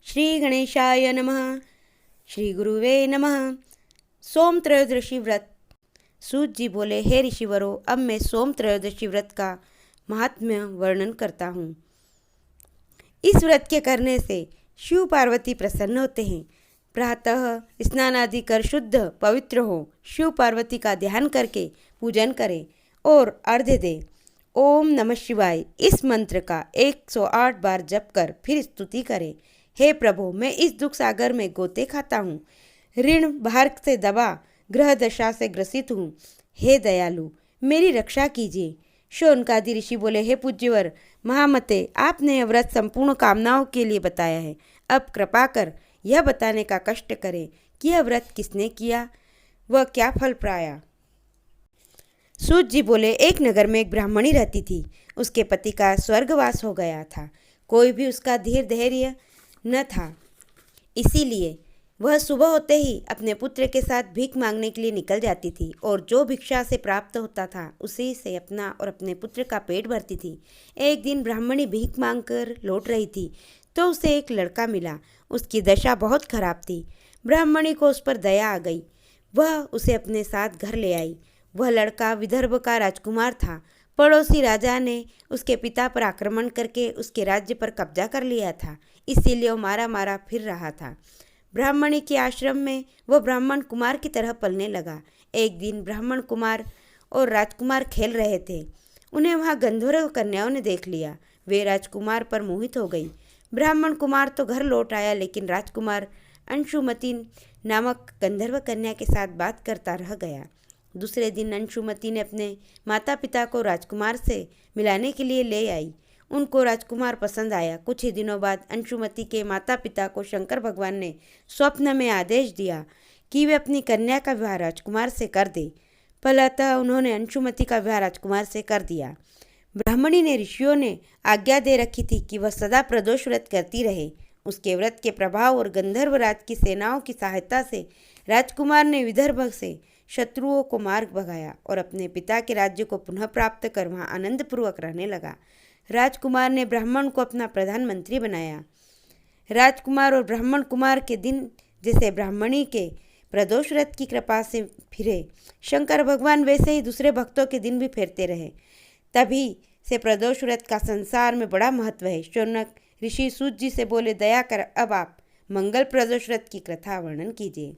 श्री गणेशाय नमः। श्री गुरुवे नमः। सोम त्रयोदशी व्रत। सूत जी बोले, हे ऋषिवरों, अब मैं सोम त्रयोदशी व्रत का महात्म्य वर्णन करता हूँ। इस व्रत के करने से शिव पार्वती प्रसन्न होते हैं। प्रातः स्नान आदि कर शुद्ध पवित्र हो, शिव पार्वती का ध्यान करके पूजन करें और अर्घ्य दें। ओम नमः शिवाय इस मंत्र का 108 बार जप कर फिर स्तुति करें। हे प्रभु, मैं इस दुख सागर में गोते खाता हूँ, ऋण भार से दबा ग्रह दशा से ग्रसित हूँ। हे दयालु, मेरी रक्षा कीजिए। शौनकादि ऋषि बोले, हे पूज्यवर महामते, आपने यह व्रत संपूर्ण कामनाओं के लिए बताया है। अब कृपा कर यह बताने का कष्ट करें कि यह व्रत किसने किया, वह क्या फल पाया। सूत जी बोले, एक नगर में एक ब्राह्मणी रहती थी। उसके पति का स्वर्गवास हो गया था। कोई भी उसका धीर धैर्य न था, इसीलिए वह सुबह होते ही अपने पुत्र के साथ भीख मांगने के लिए निकल जाती थी और जो भिक्षा से प्राप्त होता था उसी से अपना और अपने पुत्र का पेट भरती थी। एक दिन ब्राह्मणी भीख मांगकर लौट रही थी तो उसे एक लड़का मिला। उसकी दशा बहुत खराब थी। ब्राह्मणी को उस पर दया आ गई। वह उसे अपने साथ घर ले आई। वह लड़का विदर्भ का राजकुमार था। पड़ोसी राजा ने उसके पिता पर आक्रमण करके उसके राज्य पर कब्जा कर लिया था, इसीलिए वो मारा मारा फिर रहा था। ब्राह्मणी के आश्रम में वह ब्राह्मण कुमार की तरह पलने लगा। एक दिन ब्राह्मण कुमार और राजकुमार खेल रहे थे। उन्हें वहाँ गंधर्व कन्याओं ने देख लिया। वे राजकुमार पर मोहित हो गई। ब्राह्मण कुमार तो घर लौट आया, लेकिन राजकुमार अंशुमती नामक गंधर्व कन्या के साथ बात करता रह गया। दूसरे दिन अंशुमती ने अपने माता पिता को राजकुमार से मिलाने के लिए ले आई। उनको राजकुमार पसंद आया। कुछ ही दिनों बाद अंशुमती के माता पिता को शंकर भगवान ने स्वप्न में आदेश दिया कि वे अपनी कन्या का विवाह राजकुमार से कर दें। फलतः उन्होंने अंशुमती का विवाह राजकुमार से कर दिया। ब्राह्मणी ने ऋषियों ने आज्ञा दे रखी थी कि वह सदा प्रदोष व्रत करती रहे। उसके व्रत के प्रभाव और गंधर्व राज की सेनाओं की सहायता से राजकुमार ने विदर्भ से शत्रुओं को मार भगाया और अपने पिता के राज्य को पुनः प्राप्त कर वहाँ आनंदपूर्वक रहने लगा। राजकुमार ने ब्राह्मण को अपना प्रधानमंत्री बनाया। राजकुमार और ब्राह्मण कुमार के दिन जैसे ब्राह्मणी के प्रदोष व्रत की कृपा से फिरे, शंकर भगवान वैसे ही दूसरे भक्तों के दिन भी फेरते रहे। तभी से प्रदोष व्रत का संसार में बड़ा महत्व है। शौनक ऋषि सूत जी से बोले, दया कर अब आप मंगल प्रदोष व्रत की कथा वर्णन कीजिए।